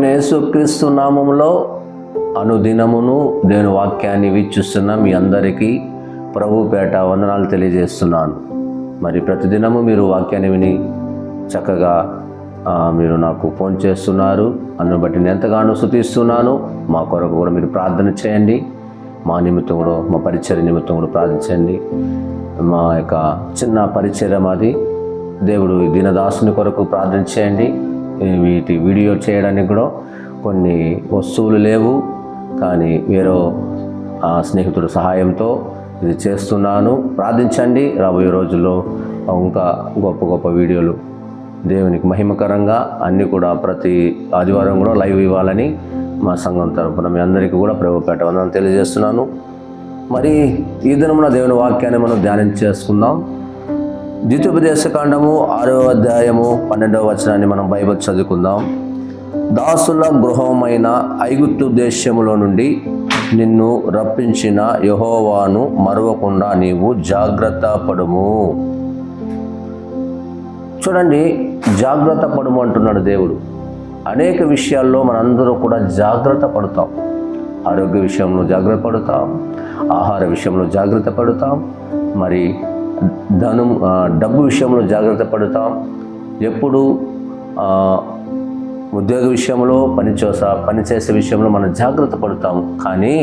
ప్రభువైన యేసుక్రీస్తు నామములో అనుదినమును దేవుని వాక్యాన్ని వీక్షిస్తున్న మీ అందరికీ ప్రభు పేట వందనాలు తెలియజేస్తున్నాను. మరి ప్రతిదినము మీరు వాక్యాన్ని విని చక్కగా మీరు నాకు ఫోన్ చేస్తున్నారు. అందును బట్టి నేను ఎంతగానో స్తుతిస్తున్నాను. మా కొరకు కూడా మీరు ప్రార్థన చేయండి. మా నిమిత్తం కూడా, మా పరిచర్య నిమిత్తం కూడా ప్రార్థించండి. మా యొక్క చిన్న పరిచర్య మాది. దేవుడు దీనదాసుని కొరకు ప్రార్థన చేయండి. వీటి వీడియో చేయడానికి కూడా కొన్ని వస్తువులు లేవు, కానీ వేరే స్నేహితుడి సహాయంతో ఇది చేస్తున్నాను. ప్రార్థించండి. రాబోయే రోజుల్లో ఇంకా గొప్ప గొప్ప వీడియోలు దేవునికి మహిమకరంగా అన్నీ కూడా ప్రతి ఆదివారం కూడా లైవ్ ఇవ్వాలని మా సంఘం తరపున మీ అందరికీ కూడా ప్రభుపేట వందనాలు తెలియజేస్తున్నాను. మరి ఈ దినమున దేవుని వాక్యాన్ని మనం ధ్యానం చేసుకుందాం. ద్వితీయోపదేశకాండము 6వ అధ్యాయము 12వ వచనాన్ని మనం బైబిల్ చదువుకుందాం. దాసుల గృహమైన ఐగుప్తు దేశములో నుండి నిన్ను రప్పించిన యెహోవాను మరువకుండా నీవు జాగ్రత్త పడుము. చూడండి, జాగ్రత్త పడుము అంటున్నాడు దేవుడు. అనేక విషయాల్లో మనందరూ కూడా జాగ్రత్త పడుతాం. ఆరోగ్య విషయంలో జాగ్రత్త పడుతాం, ఆహార విషయంలో జాగ్రత్త పడుతాం, మరి డబ్బు విషయంలో జాగ్రత్త పడుతాం. ఎప్పుడు ఉద్యోగ విషయంలో పనిచేసే విషయంలో మనం జాగ్రత్త పడుతాం. కానీ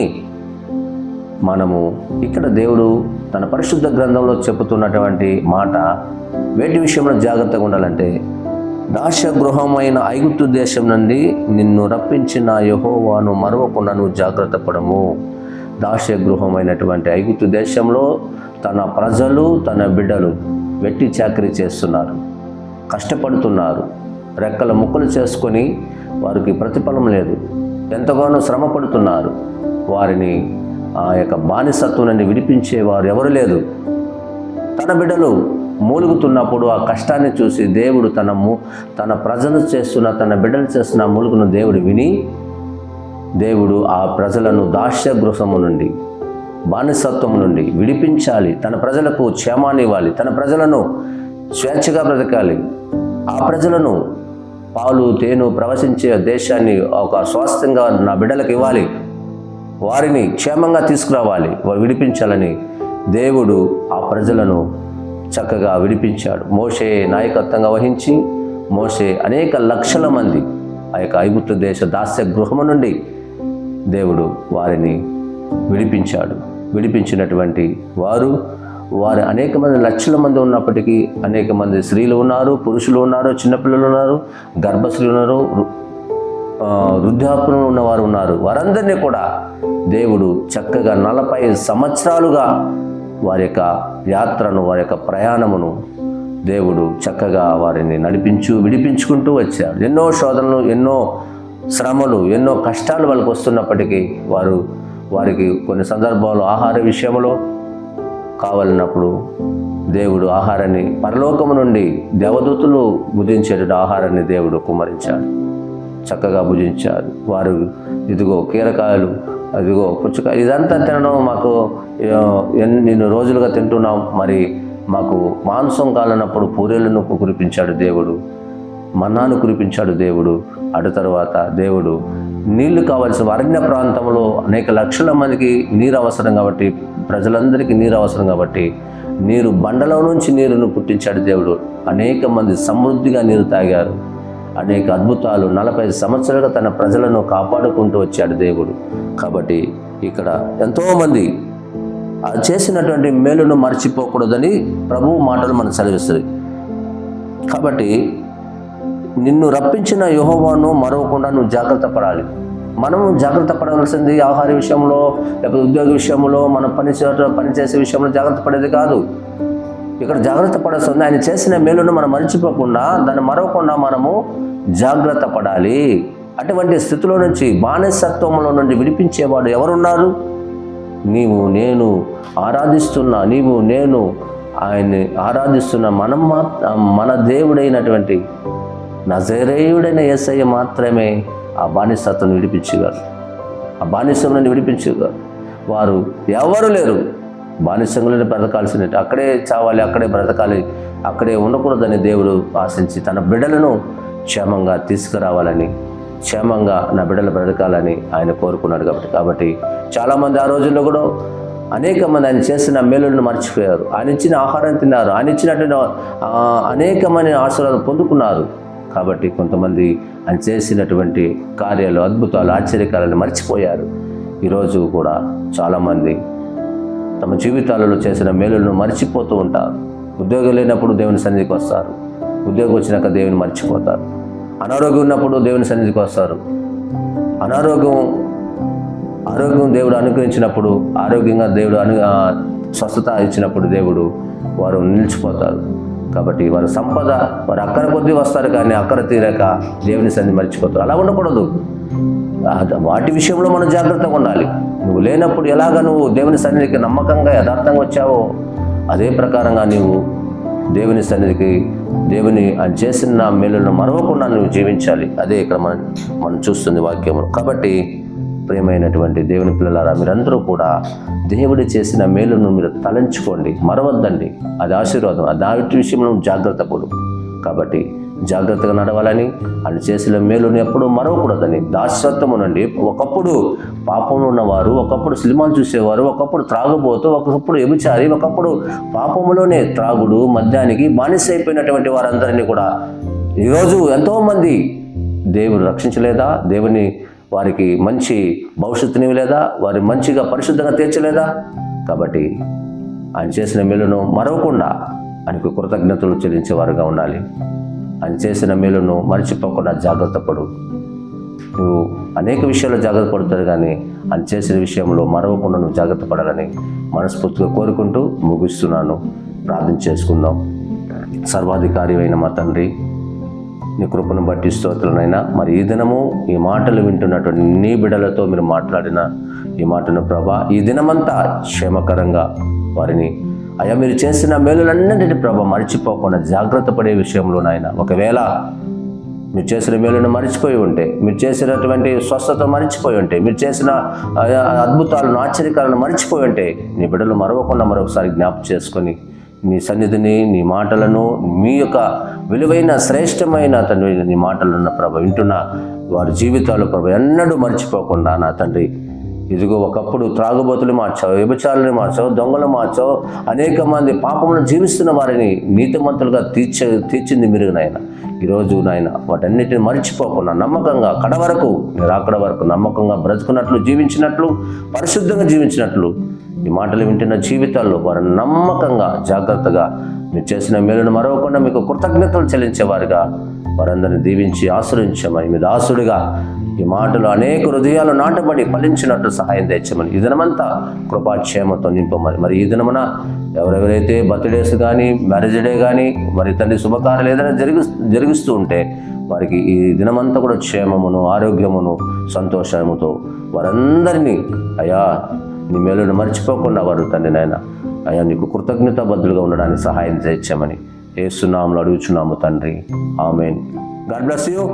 మనము ఇక్కడ దేవుడు తన పరిశుద్ధ గ్రంథంలో చెబుతున్నటువంటి మాట, వేటి విషయంలో జాగ్రత్తగా ఉండాలంటే, దాస్యగృహమైన ఐగుప్తు దేశం నుండి నిన్ను రప్పించిన యెహోవాను మరవకుండా నువ్వు జాగ్రత్త పడము. దాస్యగృహమైనటువంటి ఐగుప్తు దేశంలో తన ప్రజలు, తన బిడ్డలు వెట్టి చాకరీ చేస్తున్నారు, కష్టపడుతున్నారు, రెక్కల ముక్కలు చేసుకొని వారికి ప్రతిఫలం లేదు, ఎంతగానో శ్రమ పడుతున్నారు. వారిని ఆ యొక్క బానిసత్వం నుండి విడిపించేవారు ఎవరు లేదు. తన బిడ్డలు మూలుగుతున్నప్పుడు ఆ కష్టాన్ని చూసి దేవుడు తన ప్రజలు చేస్తున్న, తన బిడ్డలు చేస్తున్న మూలుగును దేవుడు విని, దేవుడు ఆ ప్రజలను దాస్యగృహము నుండి, బానిసత్వం నుండి విడిపించాలి. తన ప్రజలకు క్షేమాన్ని ఇవ్వాలి. తన ప్రజలను స్వేచ్ఛగా బ్రతకాలి. ఆ ప్రజలను పాలు తేనె ప్రవశించే దేశాన్ని ఒక స్వాస్థ్యంగా నా బిడ్డలకు ఇవ్వాలి. వారిని క్షేమంగా తీసుకురావాలి, విడిపించాలని దేవుడు ఆ ప్రజలను చక్కగా విడిపించాడు. మోషే నాయకత్వంగా వహించి మోషే అనేక లక్షల మంది ఆ యొక్క ఐగుప్తు దేశ దాస్య గృహము నుండి దేవుడు వారిని విడిపించాడు. విడిపించినటువంటి వారు అనేక మంది, లక్షల మంది ఉన్నప్పటికీ అనేక మంది స్త్రీలు ఉన్నారు, పురుషులు ఉన్నారు, చిన్నపిల్లలు ఉన్నారు, గర్భశ్రీలు ఉన్నారు, వృద్ధాప్యంలో ఉన్నవారు ఉన్నారు. వారందరినీ కూడా దేవుడు చక్కగా 40 సంవత్సరాలుగా వారి యొక్క యాత్రను, వారి యొక్క ప్రయాణమును దేవుడు చక్కగా వారిని విడిపించుకుంటూ వచ్చాడు. ఎన్నో శోధనలు, ఎన్నో శ్రమలు, ఎన్నో కష్టాలు వాళ్ళకి వస్తున్నప్పటికీ వారికి కొన్ని సందర్భాల్లో ఆహార విషయంలో కావాలన్నప్పుడు దేవుడు ఆహారాన్ని పరలోకము నుండి దేవదూతలు భుజించేట ఆహారాన్ని దేవుడు కుమ్మరించాడు. చక్కగా భుజించారు. వారు ఇదిగో కీరకాయలు, అదిగో పుచ్చకాయ, ఇదంతా తినడం మాకు ఎన్ని రోజులుగా తింటున్నాం. మరి మాకు మాంసం కాలనప్పుడు పూరేలను కురిపించాడు దేవుడు, మన్నాను కురిపించాడు దేవుడు. అటు తర్వాత దేవుడు నీళ్లు కావాల్సిన అరణ్య ప్రాంతంలో అనేక లక్షల మందికి నీరు అవసరం కాబట్టి, ప్రజలందరికీ నీరు అవసరం కాబట్టి నీరు బండలో నుంచి నీరును పుట్టించాడు దేవుడు. అనేక మంది సమృద్ధిగా నీరు తాగారు. అనేక అద్భుతాలు 40 సంవత్సరాలుగా తన ప్రజలను కాపాడుకుంటూ వచ్చాడు దేవుడు. కాబట్టి ఇక్కడ ఎంతోమంది చేసినటువంటి మేలును మర్చిపోకూడదని ప్రభువు మాటలు మనకు సెలవిస్తుంది. కాబట్టి నిన్ను రప్పించిన యెహోవాను మరవకుండా నువ్వు జాగ్రత్త పడాలి. మనము జాగ్రత్త పడవలసింది ఆహార విషయంలో, లేకపోతే ఉద్యోగ విషయంలో, మనం పనిచేసే విషయంలో జాగ్రత్త పడేది కాదు. ఇక్కడ జాగ్రత్త పడాల్సింది ఆయన చేసిన మేలును మనం మర్చిపోకుండా, దాన్ని మరవకుండా మనము జాగ్రత్త పడాలి. అటువంటి స్థితిలో నుంచి, బానిసత్వంలో నుండి విడిపించేవాడు ఎవరున్నారు? నీవు నేను ఆయన్ని ఆరాధిస్తున్న మన దేవుడైనటువంటి నజరేయుడైన యేసయ్య మాత్రమే ఆ బానిసత్వం విడిపించగలరు. ఆ బానిసం నుండి విడిపించగలరు. వారు ఎవరు లేరు. బానిసంలోనే బ్రతకాల్సినట్టు, అక్కడే చావాలి, అక్కడే బ్రతకాలి, అక్కడే ఉండకూడదని దేవుడు ఆశించి తన బిడ్డలను క్షేమంగా తీసుకురావాలని క్షేమంగా నా బిడ్డలు బ్రతకాలని ఆయన కోరుకున్నాడు. కాబట్టి చాలామంది ఆ రోజుల్లో కూడా అనేక మంది ఆయన చేసిన మేలులను మర్చిపోయారు. ఆయన ఇచ్చిన ఆహారం తిన్నారు, ఆయన ఇచ్చినటువంటి అనేకమైన ఆశీర్వాదం పొందుకున్నారు. కాబట్టి కొంతమంది ఆయన చేసినటువంటి కార్యాలు, అద్భుతాలు, ఆశ్చర్యకాలను మర్చిపోయారు. ఈరోజు కూడా చాలామంది తమ జీవితాలలో చేసిన మేలులను మర్చిపోతూ ఉంటారు. ఉద్యోగం లేనప్పుడు దేవుని సన్నిధికి వస్తారు, ఉద్యోగం వచ్చినాక దేవుని మర్చిపోతారు. అనారోగ్యం ఉన్నప్పుడు దేవుని సన్నిధికి వస్తారు. ఆరోగ్యం దేవుడు అనుగ్రహించినప్పుడు, ఆరోగ్యంగా దేవుడు స్వస్థత ఇచ్చినప్పుడు దేవుడు వారు నిలిచిపోతారు. కాబట్టి వారి సంపద వారు అక్కర కొద్దీ వస్తారు, కానీ అక్కర తీరాక దేవుని సన్నిధి మర్చిపోతారు. అలా ఉండకూడదు. వాటి విషయంలో మనం జాగ్రత్తగా ఉండాలి. నువ్వు లేనప్పుడు ఎలాగ నువ్వు దేవుని సన్నిధికి నమ్మకంగా యథార్థంగా వచ్చావో అదే ప్రకారంగా నీవు దేవుని సన్నిధికి, దేవుని ఆయన చేసిన మేలులను మరవకుండా నువ్వు జీవించాలి. అదే ఇక్కడ మనం చూస్తుంది వాక్యము. కాబట్టి ప్రియమైనటువంటి దేవుని పిల్లలారా, మీరందరూ కూడా దేవుడు చేసిన మేలును మీరు తలంచుకోండి, మరవద్దండి. అది ఆశీర్వాదం. దాని విషయంలో జాగ్రత్త పడు. కాబట్టి జాగ్రత్తగా నడవాలని, ఆయన చేసిన మేలుని ఎప్పుడూ మరవకూడదని దాస్యత్వమునండి. ఒకప్పుడు పాపంలో ఉన్నవారు, ఒకప్పుడు సినిమాలు చూసేవారు, ఒకప్పుడు త్రాగుబోతూ, ఒకప్పుడు వ్యభిచారి, ఒకప్పుడు పాపములోనే త్రాగుడు, మద్యానికి బానిస అయిపోయినటువంటి వారందరినీ కూడా ఈరోజు ఎంతోమంది దేవుడు రక్షించలేదా? దేవుని వారికి మంచి భవిష్యత్తునివ్వలేదా? వారి మంచిగా పరిశుద్ధంగా తీర్చలేదా? కాబట్టి ఆయన చేసిన మేలును మరవకుండా ఆయనకు కృతజ్ఞతలు చెల్లించేవారుగా ఉండాలి. ఆయన చేసిన మేలును మర్చిపోకుండా జాగ్రత్త పడు. నువ్వు అనేక విషయాల్లో జాగ్రత్త పడుతుంది, కానీ ఆయన చేసిన విషయంలో మరవకుండా నువ్వు జాగ్రత్త పడాలని మనస్ఫూర్తిగా కోరుకుంటూ ముగిస్తున్నాను. ప్రార్థన చేసుకుందాం. సర్వాధికారి అయిన మా తండ్రి, నీ కృపను బట్టి స్తోత్రులనైనా, మరి ఈ దినము ఈ మాటలు వింటున్నటువంటి నీ బిడ్డలతో మీరు మాట్లాడిన ఈ మాటను ప్రభా, ఈ దినమంతా క్షేమకరంగా వారిని అయ్యా మీరు చేసిన మేలులన్నింటినీ ప్రభా మర్చిపోకుండా జాగ్రత్త పడే విషయంలో నాయన, ఒకవేళ మీరు చేసిన మేలును మర్చిపోయి ఉంటే, మీరు చేసినటువంటి స్వస్థత మర్చిపోయి ఉంటే, మీరు చేసిన అద్భుతాలను, ఆశ్చర్యకాలను మర్చిపోయి ఉంటే, నీ బిడ్డలు మరవకుండా మరొకసారి జ్ఞాపకం చేసుకొని నీ సన్నిధిని, నీ మాటలను, మీ యొక్క విలువైన శ్రేష్టమైన తండ్రి నీ మాటలున్న ప్రభ వింటున్న వారి జీవితాలు ప్రభ ఎన్నడూ మర్చిపోకుండా నా తండ్రి, ఇదిగో ఒకప్పుడు త్రాగుబోతులు మార్చావు, వ్యభిచారులను మార్చావు, దొంగలు మార్చావు, అనేక మంది పాపములను జీవిస్తున్న వారిని నీతిమంతులుగా తీర్చింది మీరు నాయన. ఈరోజు నాయన వాటన్నిటిని మర్చిపోకుండా నమ్మకంగా కడ వరకు, మీరు అక్కడ వరకు నమ్మకంగా బ్రతుకున్నట్లు, జీవించినట్లు, పరిశుద్ధంగా జీవించినట్లు ఈ మాటలు వింటున్న జీవితాల్లో వారు నమ్మకంగా, జాగ్రత్తగా మీరు చేసిన మేలును మరవకుండా మీకు కృతజ్ఞతలు చెల్లించేవారుగా వారందరినీ దీవించి ఆశ్రయించమని, మీ దాసుడిగా ఈ మాటలు అనేక హృదయాలు నాటబడి ఫలించినట్లు సహాయం తెచ్చమని, ఈ దినమంతా కృపాక్షేమంతో నింపమని. మరి ఈ దినమున ఎవరెవరైతే బర్త్డేస్ కానీ, మ్యారేజ్ డే కానీ, మరి తండ్రి శుభకార్యాలు ఏదైనా జరిగిస్తూ ఉంటే వారికి ఈ దినమంతా కూడా క్షేమమును, ఆరోగ్యమును, సంతోషముతో వారందరినీ అయ్యా నీ మేలును మర్చిపోకుండా వారు తండ్రి నాయన అయ్యా నీకు కృతజ్ఞత బద్దులుగా ఉండడానికి సహాయం తెచ్చామని యేసు నామములో అడుగుచున్నాము తండ్రి. ఆమేన్. God bless you.